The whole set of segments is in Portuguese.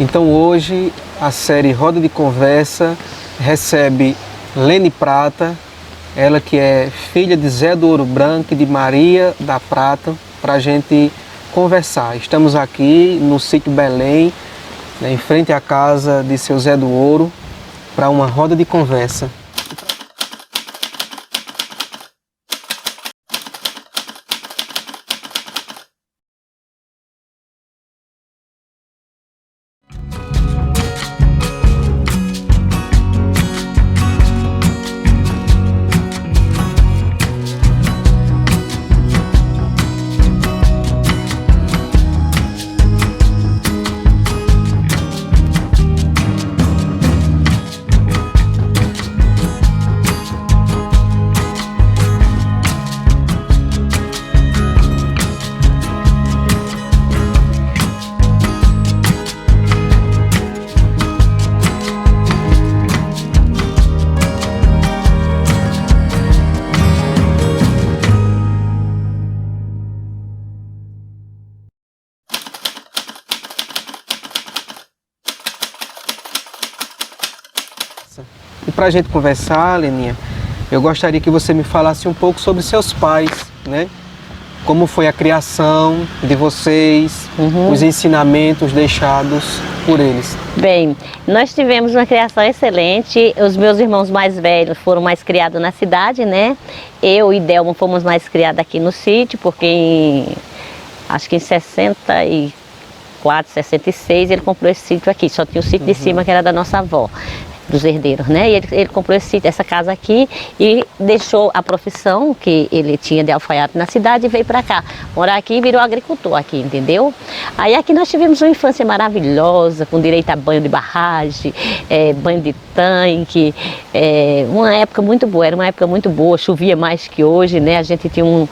Então hoje a série Roda de Conversa recebe Lene Prata, ela que é filha de Zé do Ouro Branco e de Maria da Prata, para a gente conversar. Estamos aqui no sítio Belém, em frente à casa de seu Zé do Ouro, para uma roda de conversa. E para a gente conversar, Leninha, eu gostaria que você me falasse um pouco sobre seus pais, né? Como foi a criação de vocês, os ensinamentos deixados por eles. Bem, nós tivemos uma criação excelente. Os meus irmãos mais velhos foram mais criados na cidade, né? Eu e Delma fomos mais criados aqui no sítio, porque acho que em 64, 66 ele comprou esse sítio aqui. Só tinha o sítio de cima que era da nossa avó, dos herdeiros, né? E ele comprou essa casa aqui e deixou a profissão que ele tinha de alfaiate na cidade e veio para cá morar aqui e virou agricultor aqui, entendeu? Aí aqui nós tivemos uma infância maravilhosa, com direito a banho de barragem, banho de tanque, uma época muito boa, era uma época muito boa, chovia mais que hoje, né? A gente tinha um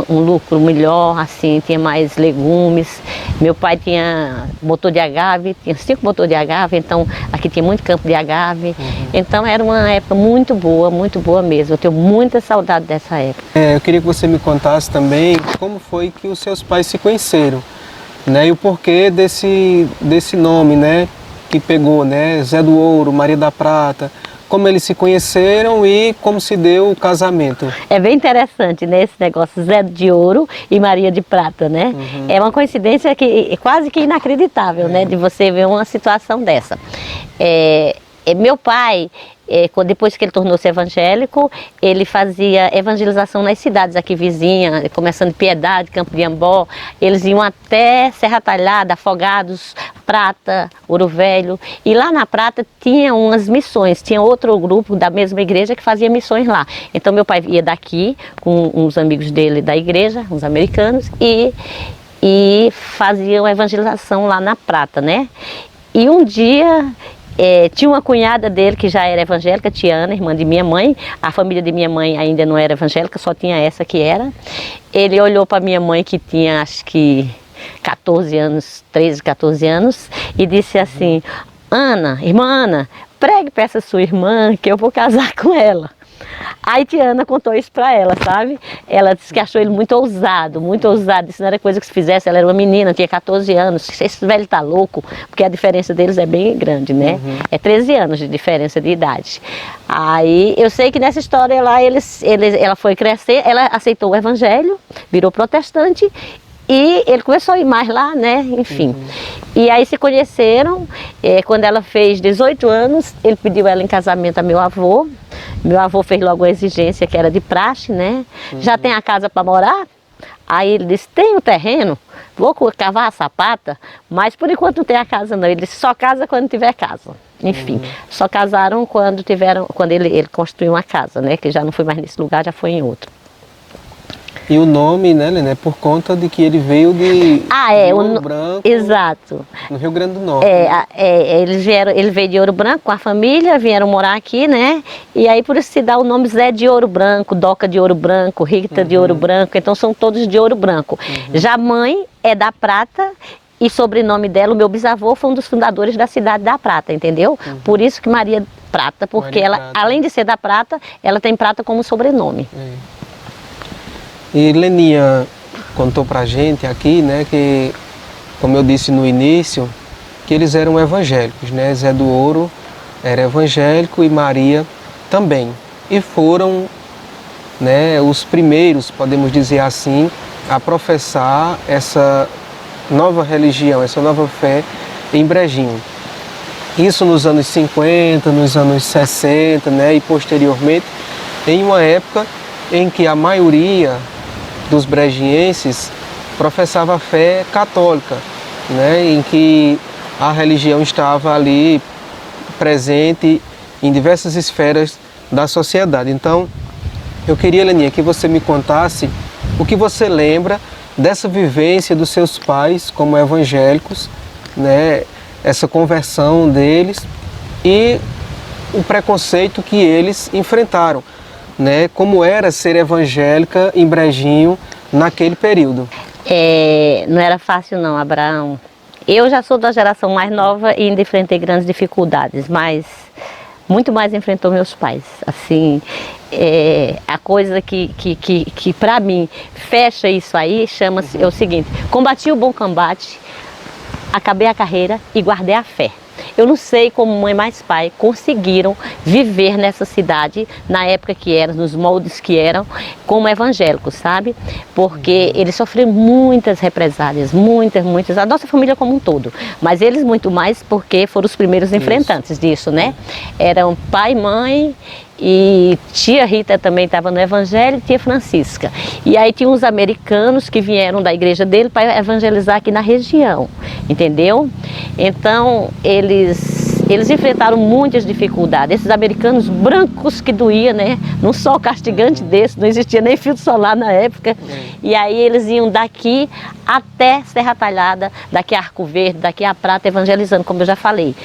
lucro melhor, assim, tinha mais legumes. Meu pai tinha motor de agave, tinha 5 motores de agave, então aqui tinha muito campo de agave. Então era uma época muito boa mesmo. Eu tenho muita saudade dessa época. Eu queria que você me contasse também como foi que os seus pais se conheceram, né? E o porquê desse nome, né? Que pegou, né? Zé do Ouro, Maria da Prata. Como eles se conheceram e como se deu o casamento. É bem interessante, né, esse negócio Zé de Ouro e Maria de Prata, né? É uma coincidência que quase que inacreditável, né, de você ver uma situação dessa. Meu pai, depois que ele tornou-se evangélico, ele fazia evangelização nas cidades aqui vizinhas, começando Piedade, Campo de Ambó. Eles iam até Serra Talhada, Afogados, Prata, Ouro Velho. E lá na Prata tinha umas missões, tinha outro grupo da mesma igreja que fazia missões lá. Então meu pai ia daqui com uns amigos dele da igreja, uns americanos, e faziam evangelização lá na Prata, né? E um dia tinha uma cunhada dele que já era evangélica, Tiana, irmã de minha mãe. A família de minha mãe ainda não era evangélica, só tinha essa que era. Ele olhou para minha mãe, que tinha acho que 14 anos, 13, 14 anos, e disse assim: Ana, irmã Ana, pregue para essa sua irmã que eu vou casar com ela. Aí Tiana contou isso pra ela, sabe? Ela disse que achou ele muito ousado, disse que não era coisa que se fizesse, ela era uma menina, tinha 14 anos, esse velho tá louco, porque a diferença deles é bem grande, né? É 13 anos de diferença de idade. Aí eu sei que nessa história lá, ela foi crescer, ela aceitou o evangelho, virou protestante, e ele começou a ir mais lá, né? Enfim. E aí se conheceram, quando ela fez 18 anos, ele pediu ela em casamento a meu avô. Meu avô fez logo a exigência que era de praxe, né? Já tem a casa para morar? Aí ele disse: tem o terreno, vou cavar a sapata, mas por enquanto não tem a casa não. Ele disse: só casa quando tiver casa. Enfim, só casaram quando ele construiu uma casa, né? Que já não foi mais nesse lugar, já foi em outro. E o nome, né, Lene, é por conta de que ele veio de Ouro Branco, exato, no Rio Grande do Norte. Ele veio de Ouro Branco com a família, vieram morar aqui, né? E aí por isso se dá o nome Zé de Ouro Branco, Doca de Ouro Branco, Rita de Ouro Branco, então são todos de Ouro Branco. Já a mãe é da Prata e sobrenome dela, o meu bisavô foi um dos fundadores da cidade da Prata, entendeu? Por isso que Maria Prata, porque Maria ela, Prata. além de ser da Prata, ela tem Prata como sobrenome. E Leninha contou pra gente aqui, né, que, como eu disse no início, que eles eram evangélicos, né? Zé do Ouro era evangélico e Maria também. E foram, né, os primeiros, podemos dizer assim, a professar essa nova religião, essa nova fé em Brejinho. Isso nos anos 50, nos anos 60, né, e posteriormente, em uma época em que a maioria dos brejienses professava a fé católica, né, em que a religião estava ali presente em diversas esferas da sociedade. Então, eu queria, Leninha, que você me contasse o que você lembra dessa vivência dos seus pais como evangélicos, né, essa conversão deles e o preconceito que eles enfrentaram, né, como era ser evangélica em Brejinho naquele período. Não era fácil não, Abraão. Eu já sou da geração mais nova e ainda enfrentei grandes dificuldades, mas muito mais enfrentou meus pais. Assim, a coisa que para mim fecha isso aí, chama-se, é o seguinte: combati o bom combate, acabei a carreira e guardei a fé. Eu não sei como mãe mais pai conseguiram viver nessa cidade, na época que eram, nos moldes que eram, como evangélicos, sabe? Porque eles sofreram muitas represálias, muitas, a nossa família como um todo. Mas eles muito mais porque foram os primeiros enfrentantes disso, né? Eram pai, mãe e tia Rita também estava no evangelho, tia Francisca. E aí tinha uns americanos que vieram da igreja dele para evangelizar aqui na região, entendeu? Então eles enfrentaram muitas dificuldades. Esses americanos brancos que doía, né? Num sol castigante desse, não existia nem filtro solar na época. E aí eles iam daqui até Serra Talhada, daqui a Arco Verde, daqui a Prata, evangelizando, como eu já falei.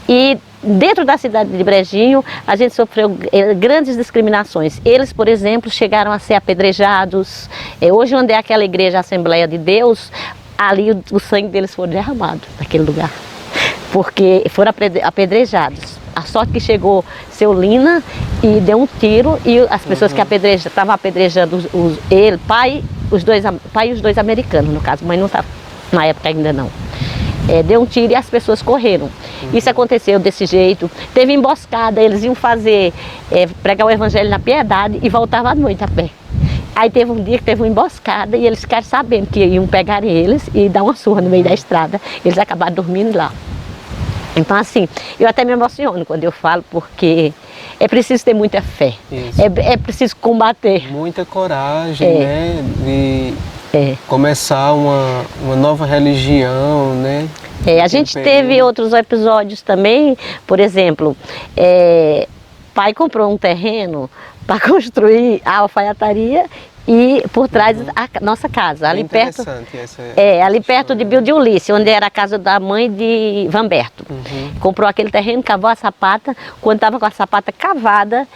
E dentro da cidade de Brejinho, a gente sofreu grandes discriminações. Eles, por exemplo, chegaram a ser apedrejados. Hoje, onde é aquela igreja Assembleia de Deus, ali o sangue deles foi derramado naquele lugar, porque foram apedrejados. A sorte que chegou seu Lina e deu um tiro, e as pessoas que estavam apedrejando ele, pai e os dois americanos, no caso, mãe não estava na época ainda não. Deu um tiro e as pessoas correram. Isso aconteceu desse jeito. Teve emboscada, eles iam pregar o evangelho na Piedade e voltavam à noite a pé. Aí teve um dia que teve uma emboscada e eles ficaram sabendo que iam pegar eles e dar uma surra no meio da estrada. Eles acabaram dormindo lá. Então, assim, eu até me emociono quando eu falo, porque é preciso ter muita fé. É preciso combater. Muita coragem, né? De começar uma nova religião, né? A gente teve outros episódios também, por exemplo, pai comprou um terreno para construir a alfaiataria e por trás a nossa casa, ali perto, ali perto de Bilde Ulisses, onde era a casa da mãe de Vamberto. Comprou aquele terreno, cavou a sapata. Quando estava com a sapata cavada,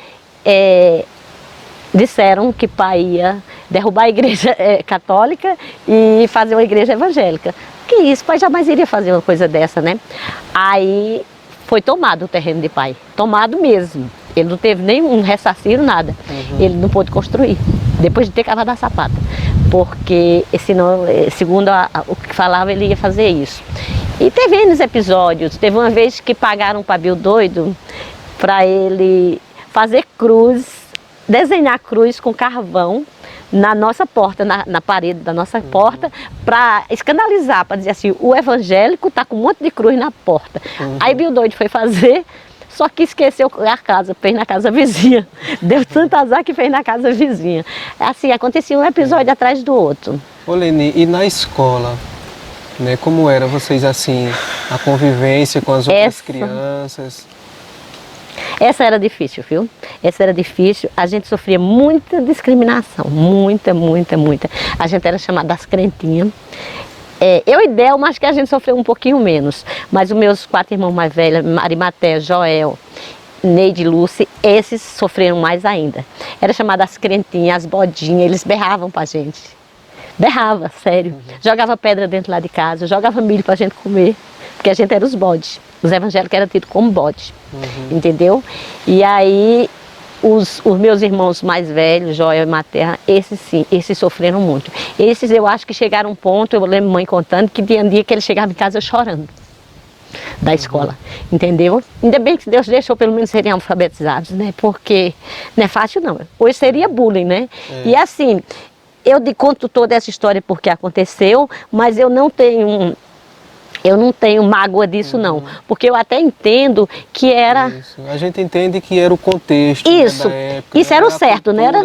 disseram que pai ia derrubar a igreja católica e fazer uma igreja evangélica. Que isso, pai jamais iria fazer uma coisa dessa, né? Aí foi tomado o terreno de pai, tomado mesmo. Ele não teve nenhum ressarcir, nada. Ele não pôde construir, depois de ter cavado a sapata. Porque, senão, segundo o que falava, ele ia fazer isso. E teve N episódios. Teve uma vez que pagaram para Bill Doido para ele fazer cruz, desenhar cruz com carvão na nossa porta, na parede da nossa porta, para escandalizar, para dizer assim: o evangélico está com um monte de cruz na porta. Aí Bill Doido foi fazer, só que esqueceu a casa, fez na casa vizinha. Deu tanto azar que fez na casa vizinha. Assim, acontecia um episódio atrás do outro. Ô Leni, e na escola, né, como era vocês assim, a convivência com as outras crianças? Essa era difícil, viu? Essa era difícil. A gente sofria muita discriminação, muita. A gente era chamada das crentinhas. Eu e Delma, acho que a gente sofreu um pouquinho menos. Mas os meus 4 irmãos mais velhos, Marimaté, Joel, Neide e Lúcia, esses sofreram mais ainda. Era chamada as crentinhas, as bodinhas, eles berravam pra gente. Berrava, sério. Jogava pedra dentro lá de casa, jogava milho pra gente comer, porque a gente era os bodes. Os evangélicos eram tidos como bode, entendeu? E aí, os meus irmãos mais velhos, Joel e Materra, esses sim, esses sofreram muito. Esses eu acho que chegaram a um ponto, eu lembro mãe contando, que tinha um dia que ele chegava em casa chorando. da escola, entendeu? Ainda bem que Deus deixou pelo menos serem alfabetizados, né? Porque não é fácil não, hoje seria bullying, né? E assim, eu conto toda essa história porque aconteceu, mas eu não tenho mágoa disso não, porque eu até entendo que era... Isso. A gente entende que era o contexto, isso, né, da época, isso era o certo, né? Era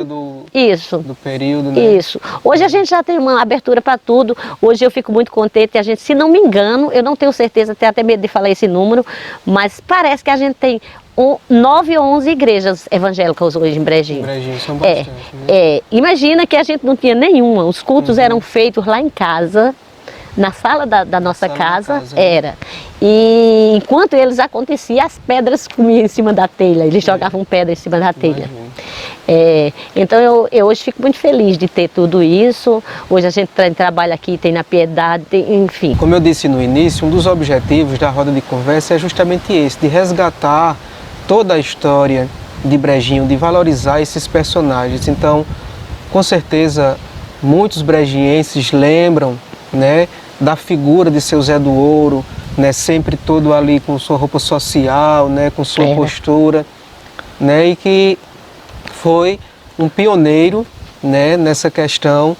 isso. Do período, né? Isso. Hoje a gente já tem uma abertura para tudo, hoje eu fico muito contente, a gente, se não me engano, eu não tenho certeza, tenho até medo de falar esse número, mas parece que a gente tem 9 ou 11 igrejas evangélicas hoje em Brejinho. Em Brejinho, são bastante, né? Imagina que a gente não tinha nenhuma, os cultos eram feitos lá em casa, na sala da nossa casa, era. E enquanto eles aconteciam, as pedras comiam em cima da telha, eles jogavam pedra em cima da telha. Então eu hoje fico muito feliz de ter tudo isso. Hoje a gente trabalha aqui, tem na Piedade, enfim. Como eu disse no início, um dos objetivos da roda de conversa é justamente esse, de resgatar toda a história de Brejinho, de valorizar esses personagens. Então, com certeza, muitos brejienses lembram, né, da figura de seu Zé do Ouro, né, sempre todo ali com sua roupa social, né, com sua postura, né, e que foi um pioneiro, né, nessa questão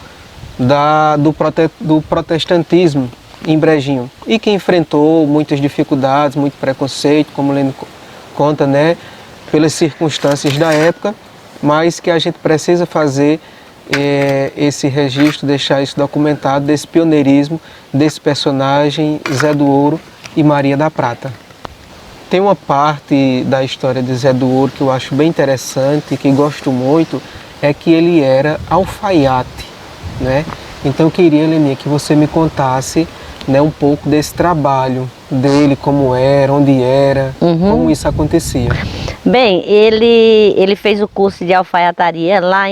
do protestantismo em Brejinho, e que enfrentou muitas dificuldades, muito preconceito, como o Lênin conta, né, pelas circunstâncias da época, mas que a gente precisa fazer esse registro, deixar isso documentado, desse pioneirismo, desse personagem Zé do Ouro e Maria da Prata. Tem uma parte da história de Zé do Ouro que eu acho bem interessante, que gosto muito, é que ele era alfaiate, né? Então eu queria, Leninha, que você me contasse, né, um pouco desse trabalho dele, como era, onde era, como isso acontecia. Bem, ele fez o curso de alfaiataria lá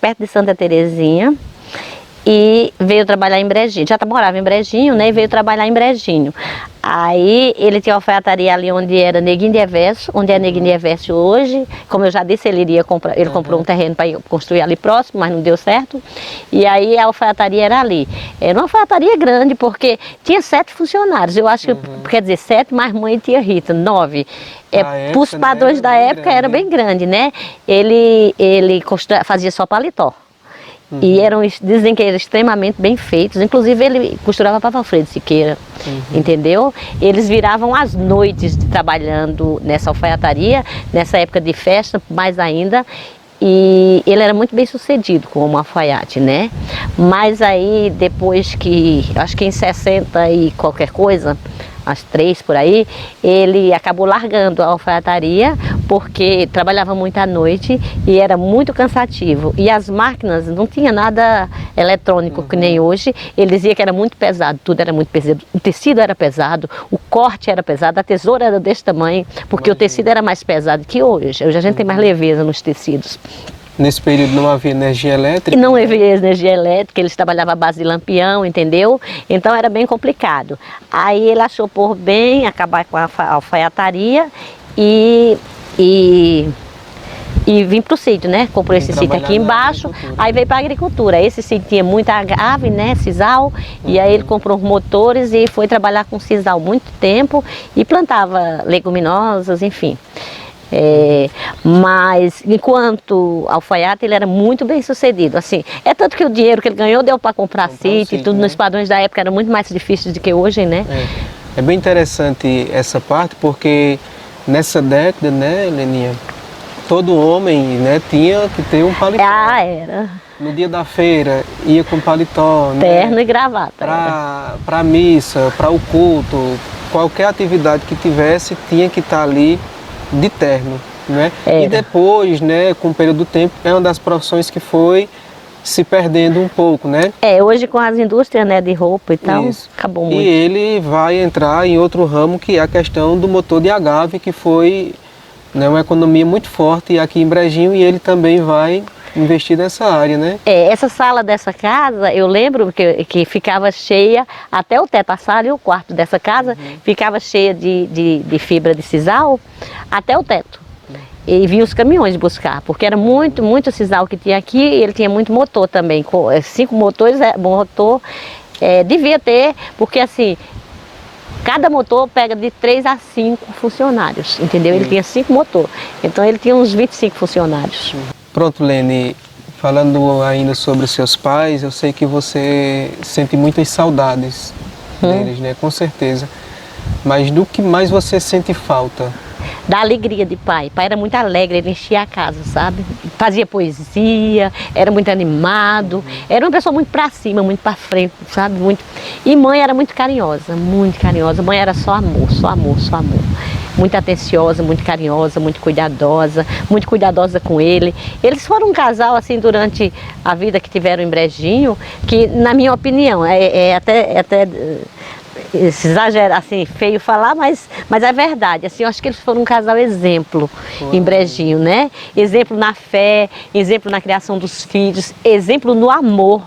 perto de Santa Terezinha e veio trabalhar em Brejinho. Já morava em Brejinho, né? E veio trabalhar em Brejinho. Aí ele tinha alfaiataria ali onde era Neguinho de Everso, onde é Neguinho de Everso hoje. Como eu já disse, ele iria comprar, ele comprou um terreno para construir ali próximo, mas não deu certo. E aí a alfaiataria era ali. Era uma alfaiataria grande, porque tinha 7 funcionários. Eu acho que, quer dizer, 7 mais mãe e tia Rita, 9. Para os padrões da época era bem grande, né? Ele fazia só paletó. E dizem que eram extremamente bem feitos, inclusive ele costurava para Alfredo Siqueira, entendeu? Eles viravam as noites trabalhando nessa alfaiataria, nessa época de festa, mais ainda, e ele era muito bem sucedido como alfaiate, né? Mas aí depois acho que em 60 e qualquer coisa, às 3 por aí, ele acabou largando a alfaiataria porque trabalhava muito à noite e era muito cansativo. E as máquinas não tinha nada eletrônico que nem hoje. Ele dizia que era muito pesado, tudo era muito pesado. O tecido era pesado, o corte era pesado, a tesoura era desse tamanho, porque o tecido era mais pesado que hoje. Hoje a gente tem mais leveza nos tecidos. Nesse período não havia energia elétrica? E não havia energia elétrica, eles trabalhavam à base de lampião, entendeu? Então era bem complicado. Aí ele achou por bem acabar com a alfaiataria e vim para o sítio, né? Comprou esse sítio aqui embaixo, aí veio para a agricultura. Esse sítio tinha muita ave, né? Sisal, e aí ele comprou os motores e foi trabalhar com sisal muito tempo e plantava leguminosas, enfim. Mas enquanto alfaiate ele era muito bem sucedido, assim, tanto que o dinheiro que ele ganhou deu para comprar sítio e tudo, né? Nos padrões da época era muito mais difícil do que hoje, né? É bem interessante essa parte, porque nessa década, né, Leninha, todo homem, né, tinha que ter um paletó. Era. No dia da feira ia com paletó, terno, né, e gravata. Para missa, para o culto, qualquer atividade que tivesse tinha que estar ali de terno, né? E depois, né, com o período do tempo, é uma das profissões que foi se perdendo um pouco, né? Hoje com as indústrias, né, de roupa e tal, acabou muito. E ele vai entrar em outro ramo, que é a questão do motor de agave, que foi, né, uma economia muito forte aqui em Brejinho, e ele também vai investir nessa área, né? Essa sala dessa casa, eu lembro que ficava cheia, até o teto, a sala e o quarto dessa casa, ficava cheia de fibra de sisal, até o teto. E vinha os caminhões buscar, porque era muito sisal que tinha aqui, e ele tinha muito motor também, 5 motores, motor, devia ter, porque assim, Cada motor pega de 3 a 5 funcionários, entendeu? Ele tinha 5 motores, então ele tinha uns 25 funcionários. Pronto, Lene, falando ainda sobre os seus pais, eu sei que você sente muitas saudades deles, né? Com certeza. Mas do que mais você sente falta? Da alegria de pai. Pai era muito alegre, ele enchia a casa, sabe? Fazia poesia, era muito animado, era uma pessoa muito pra cima, muito pra frente, sabe? Muito... E mãe era muito carinhosa, muito carinhosa. Mãe era só amor, só amor, só amor. Muito atenciosa, muito carinhosa, muito cuidadosa com ele. Eles foram um casal, assim, durante a vida que tiveram em Brejinho, que, na minha opinião, é até se exagera, assim, feio falar, mas é verdade. Assim, eu acho que eles foram um casal exemplo em Brejinho, né? Exemplo na fé, exemplo na criação dos filhos, exemplo no amor.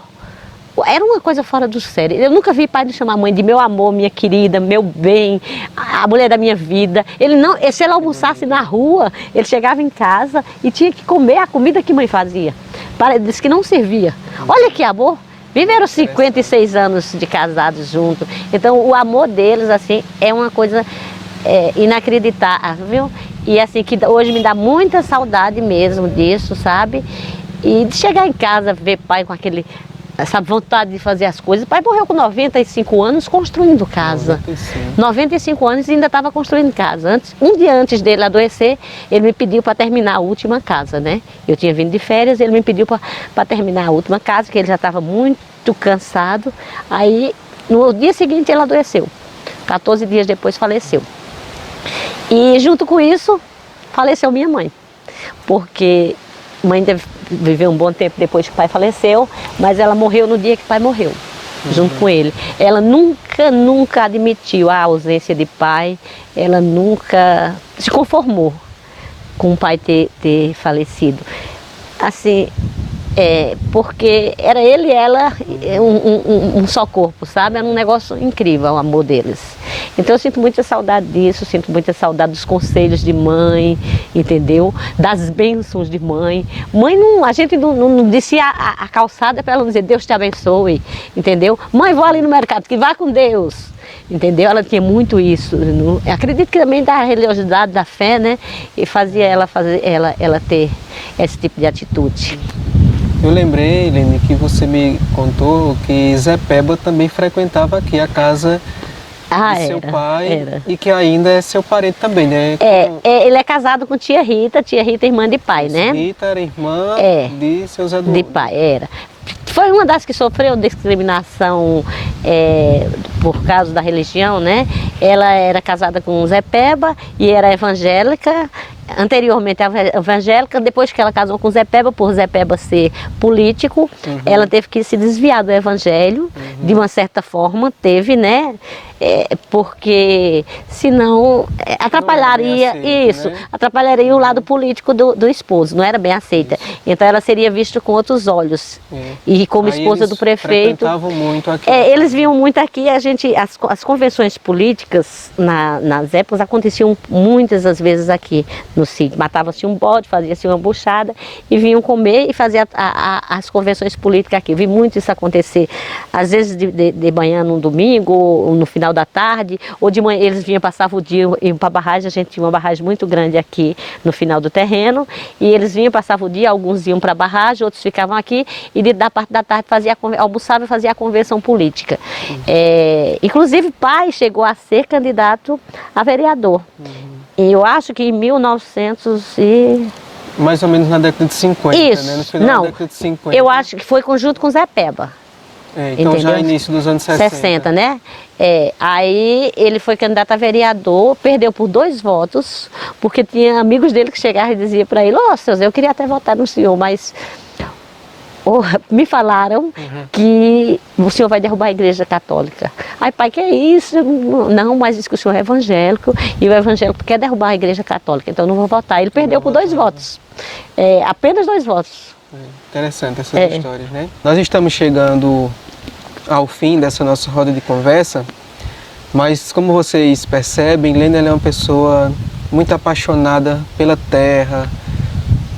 Era uma coisa fora do sério. Eu nunca vi pai chamar a mãe de meu amor, minha querida, meu bem, a mulher da minha vida. Ele não, se ele almoçasse na rua, ele chegava em casa e tinha que comer a comida que mãe fazia. Disse que não servia. Olha que amor. Viveram 56 anos de casados juntos. Então o amor deles, assim, é uma coisa inacreditável. E assim, que hoje me dá muita saudade mesmo disso, sabe? E de chegar em casa, ver pai com essa vontade de fazer as coisas. O pai morreu com 95 anos construindo casa. 95 anos e ainda estava construindo casa. Um dia antes dele adoecer, ele me pediu para terminar a última casa, né? Eu tinha vindo de férias, ele me pediu para terminar a última casa, que ele já estava muito cansado. Aí, no dia seguinte, ele adoeceu. 14 dias depois, faleceu. E, junto com isso, faleceu minha mãe. Porque mãe viveu um bom tempo depois que o pai faleceu, mas ela morreu no dia que o pai morreu, junto com ele. Ela nunca admitiu a ausência de pai, ela nunca se conformou com o pai ter falecido. Assim, porque era ele e ela um só corpo, sabe? Era um negócio incrível o amor deles. Então eu sinto muita saudade disso, sinto muita saudade dos conselhos de mãe, entendeu? Das bênçãos de mãe. Mãe, a gente não descia a calçada para ela não dizer Deus te abençoe, entendeu? Mãe, vou ali no mercado, que vá com Deus, entendeu? Ela tinha muito isso. Acredito que também da religiosidade, da fé, né? E fazia ela ter esse tipo de atitude. Eu lembrei, Lene, que você me contou que Zé Peba também frequentava aqui a casa de seu pai e que ainda é seu parente também, né? Ele é casado com tia Rita irmã de pai, né? Rita era irmã de seu Zé do De pai, era. Foi uma das que sofreu discriminação por causa da religião, né? Ela era casada com Zé Peba e era evangélica. Anteriormente evangélica, depois que ela casou com Zé Peba, por Zé Peba ser político, ela teve que se desviar do evangelho, de uma certa forma, teve, né? Porque senão atrapalharia aceito, né? Atrapalharia o lado político do esposo, não era bem aceita. Então ela seria vista com outros olhos. E como aí esposa do prefeito. Muito aqui. Eles vinham muito aqui, as convenções políticas nas épocas aconteciam muitas das vezes aqui no sítio. Matava-se um bode, fazia-se uma buchada e vinham comer e fazer as convenções políticas aqui. Vi muito isso acontecer, às vezes de manhã num domingo, ou no final da tarde, ou de manhã eles vinham, passavam o dia, iam para a barragem. A gente tinha uma barragem muito grande aqui no final do terreno, e eles vinham, passavam o dia, alguns iam para a barragem, outros ficavam aqui, e da parte da tarde almoçavam e fazia a convenção política. Inclusive pai chegou a ser candidato a vereador. E eu acho que em 1900 e... Mais ou menos na década de 50, isso, né? No final da década de 50. Eu acho que foi junto com Zé Peba. Então entendeu? Já início dos anos 60. 60, né? Aí ele foi candidato a vereador, perdeu por 2 votos, porque tinha amigos dele que chegavam e diziam para ele, seu Zé, eu queria até votar no senhor, mas me falaram que o senhor vai derrubar a igreja católica. Aí, pai, que é isso? Não, mas diz que o senhor é evangélico e o evangélico quer derrubar a igreja católica, então eu não vou votar. Ele perdeu por 2 votos, apenas 2 votos. Interessante essas histórias, né? Nós estamos chegando ao fim dessa nossa roda de conversa, mas como vocês percebem, Lene é uma pessoa muito apaixonada pela terra,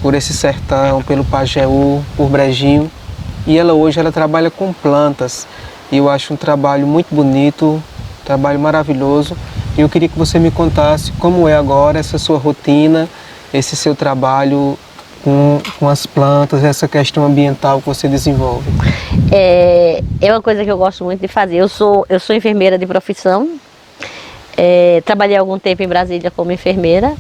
por esse sertão, pelo Pajeú, por Brejinho, e hoje ela trabalha com plantas, e eu acho um trabalho muito bonito, trabalho maravilhoso. E eu queria que você me contasse como é agora essa sua rotina, esse seu trabalho com as plantas, essa questão ambiental que você desenvolve. É uma coisa que eu gosto muito de fazer. Eu sou enfermeira de profissão, trabalhei algum tempo em Brasília como enfermeira,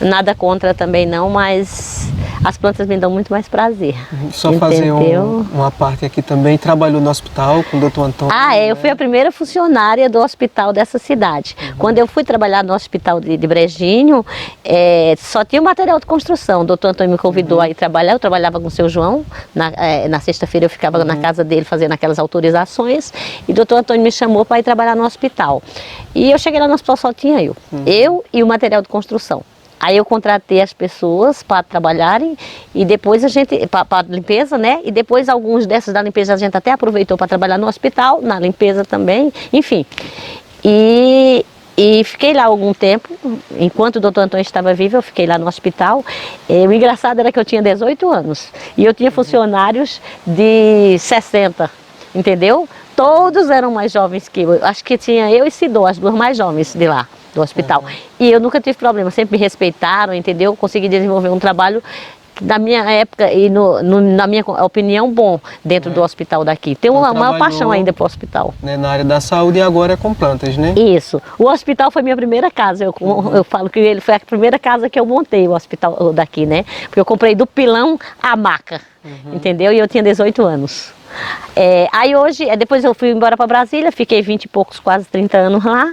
nada contra também não, mas as plantas me dão muito mais prazer. Só fazer uma parte aqui também, trabalhou no hospital com o Dr. Antônio? Eu fui a primeira funcionária do hospital dessa cidade. Quando eu fui trabalhar no hospital de Brejinho, só tinha material de construção. O Dr. Antônio me convidou a ir trabalhar, eu trabalhava com o seu João, na sexta-feira eu ficava na casa dele fazendo aquelas autorizações, e o Dr. Antônio me chamou para ir trabalhar no hospital. E eu cheguei lá no hospital, só tinha eu e o material de construção. Aí eu contratei as pessoas para trabalharem e depois a gente, para limpeza, né? E depois alguns dessas da limpeza a gente até aproveitou para trabalhar no hospital, na limpeza também, enfim. E fiquei lá algum tempo, enquanto o Dr. Antônio estava vivo, eu fiquei lá no hospital. O engraçado era que eu tinha 18 anos e eu tinha funcionários de 60, entendeu? Todos eram mais jovens que eu, acho que tinha eu e Sidô, as duas mais jovens de lá, do hospital. E eu nunca tive problema, sempre me respeitaram, entendeu? Consegui desenvolver um trabalho na minha época e na minha opinião bom dentro do hospital daqui. Tenho uma maior paixão ainda para o hospital. Né, na área da saúde e agora é com plantas, né? Isso. O hospital foi minha primeira casa. Eu falo que ele foi a primeira casa que eu montei, o hospital daqui, né? Porque eu comprei do pilão à maca, entendeu? E eu tinha 18 anos. Aí hoje, depois eu fui embora para Brasília, fiquei 20 e poucos, quase 30 anos lá,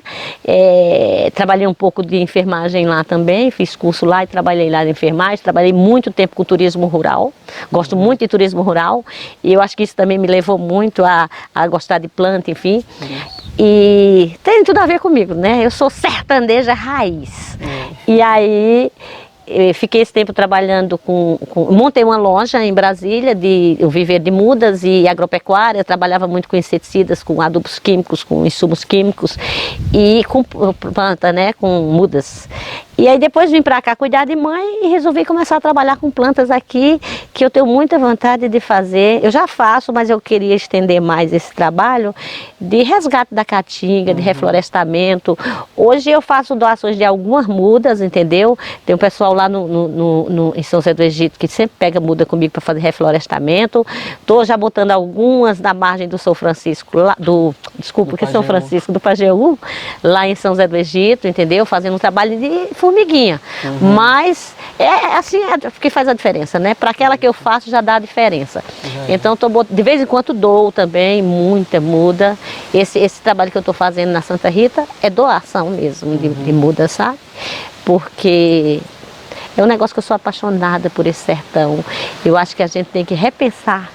trabalhei um pouco de enfermagem lá também, fiz curso lá e trabalhei lá de enfermagem, trabalhei muito tempo com turismo rural, gosto muito de turismo rural e eu acho que isso também me levou muito a gostar de planta, enfim. E tem tudo a ver comigo, né? Eu sou sertaneja raiz. E aí eu fiquei esse tempo trabalhando montei uma loja em Brasília de viver de mudas e agropecuária, trabalhava muito com inseticidas, com adubos químicos, com insumos químicos e com planta, né, com mudas. E aí depois vim para cá cuidar de mãe e resolvi começar a trabalhar com plantas aqui, que eu tenho muita vontade de fazer. Eu já faço, mas eu queria estender mais esse trabalho de resgate da caatinga, de reflorestamento. Hoje eu faço doações de algumas mudas, entendeu? Tem um pessoal lá em São José do Egito que sempre pega muda comigo para fazer reflorestamento. Estou já botando algumas na margem do São Francisco, São Francisco, do Pajeú, lá em São José do Egito, entendeu? Fazendo um trabalho de formiguinha, mas assim que faz a diferença, né? Para aquela que eu faço já dá a diferença. Então de vez em quando dou também muita muda. Esse trabalho que eu estou fazendo na Santa Rita é doação mesmo de muda, sabe? Porque é um negócio que eu sou apaixonada por esse sertão. Eu acho que a gente tem que repensar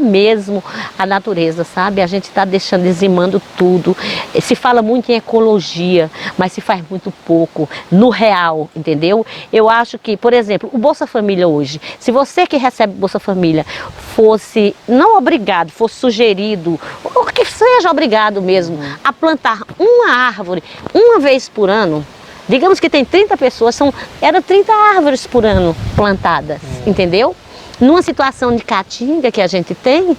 mesmo a natureza, sabe? A gente está dizimando tudo. Se fala muito em ecologia, mas se faz muito pouco no real, entendeu? Eu acho que, por exemplo, o Bolsa Família hoje, se você que recebe Bolsa Família fosse, não obrigado, fosse sugerido, ou que seja obrigado mesmo, a plantar uma árvore uma vez por ano, digamos que tem 30 pessoas, eram 30 árvores por ano plantadas, entendeu? Numa situação de caatinga que a gente tem,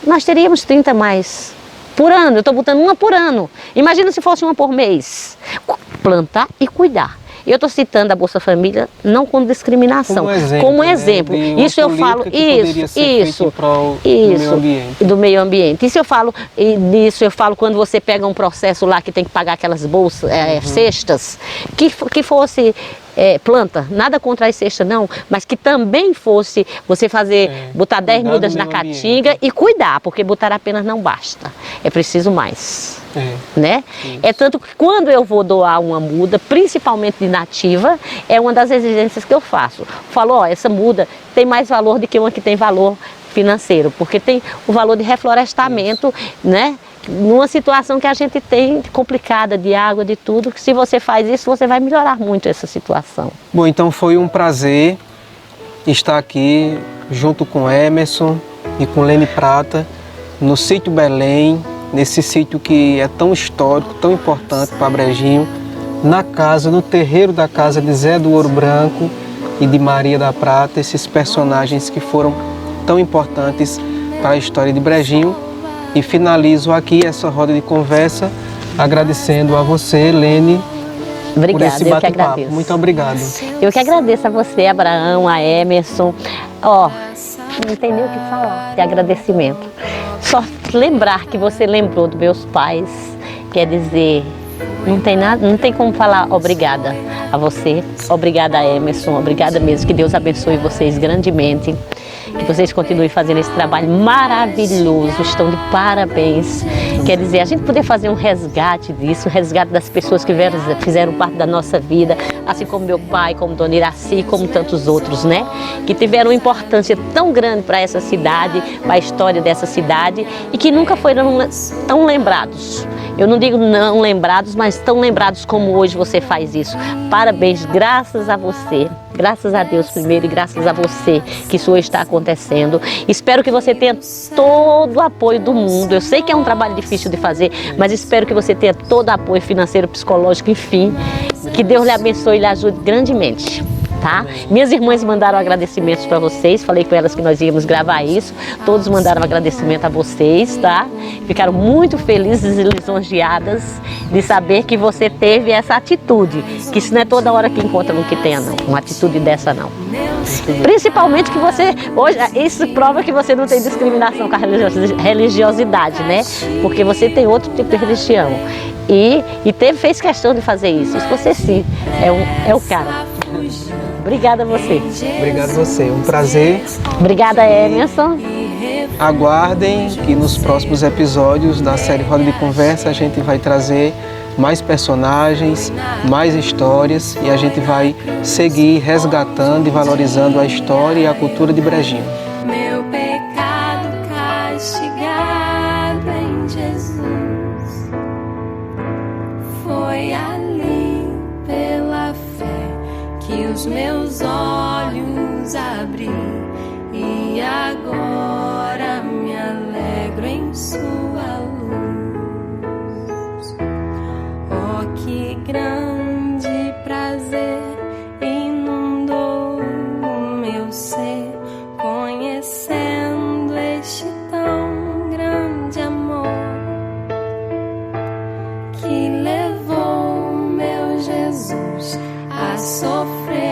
nós teríamos 30 mais por ano. Eu estou botando uma por ano. Imagina se fosse uma por mês. Plantar e cuidar. Eu estou citando a Bolsa Família não com discriminação, como exemplo. Né? Isso eu falo, do meio ambiente. Isso eu falo quando você pega um processo lá que tem que pagar aquelas bolsas, cestas, que fosse planta, nada contra as cestas não, mas que também fosse você botar 10 mudas na caatinga e cuidar, porque botar apenas não basta, é preciso mais. Né? É tanto que quando eu vou doar uma muda, principalmente de nativa, é uma das exigências que eu faço. Falo, essa muda tem mais valor do que uma que tem valor financeiro, porque tem o valor de reflorestamento, né? Numa situação que a gente tem complicada de água, de tudo, que se você faz isso, você vai melhorar muito essa situação. Bom, então foi um prazer estar aqui junto com Emerson e com Lene Prata, no sítio Belém, nesse sítio que é tão histórico, tão importante para Brejinho, no terreiro da casa de Zé do Ouro Branco e de Maria da Prata, esses personagens que foram tão importantes para a história de Brejinho. E finalizo aqui essa roda de conversa agradecendo a você, Lene, por Obrigada, esse eu que bate-papo. agradeço. Muito obrigado. Eu que agradeço a você, Abraão, a Emerson. Ó, não tem nem o que falar de agradecimento. Só lembrar que você lembrou dos meus pais, quer dizer, não tem nada, não tem como falar obrigada a você, obrigada a Emerson, obrigada mesmo, que Deus abençoe vocês grandemente, que vocês continuem fazendo esse trabalho maravilhoso, estão de parabéns. Quer dizer, a gente poder fazer um resgate disso, um resgate das pessoas que fizeram parte da nossa vida, assim como meu pai, como Dona Iraci, como tantos outros, né? Que tiveram uma importância tão grande para essa cidade, para a história dessa cidade e que nunca foram tão lembrados. Eu não digo não lembrados, mas tão lembrados como hoje você faz isso. Parabéns, graças a você, graças a Deus primeiro e graças a você que isso hoje está acontecendo. Espero que você tenha todo o apoio do mundo. Eu sei que é um trabalho difícil de fazer, mas espero que você tenha todo o apoio financeiro, psicológico, enfim. Que Deus lhe abençoe e lhe ajude grandemente. Tá? Minhas irmãs mandaram agradecimentos para vocês, falei com elas que nós íamos gravar isso, todos mandaram agradecimento a vocês, tá? Ficaram muito felizes e lisonjeadas de saber que você teve essa atitude, que isso não é toda hora que encontra um que tenha não, uma atitude dessa não. Principalmente que você, hoje, isso prova que você não tem discriminação com a religiosidade, né? Porque você tem outro tipo de religião e fez questão de fazer isso, você sim, é o cara. Obrigada a você. Obrigado a você, um prazer. Obrigada, Emerson. Aguardem que nos próximos episódios da série Roda de Conversa a gente vai trazer mais personagens, mais histórias e a gente vai seguir resgatando e valorizando a história e a cultura de Brejinho. Meu pecado castigado em Jesus foi ali pela fé que os meus olhos abri e agora me alegro em sua luz. Oh, que grande prazer inundou o meu ser, conhecendo este tão grande amor que levou meu Jesus a sofrer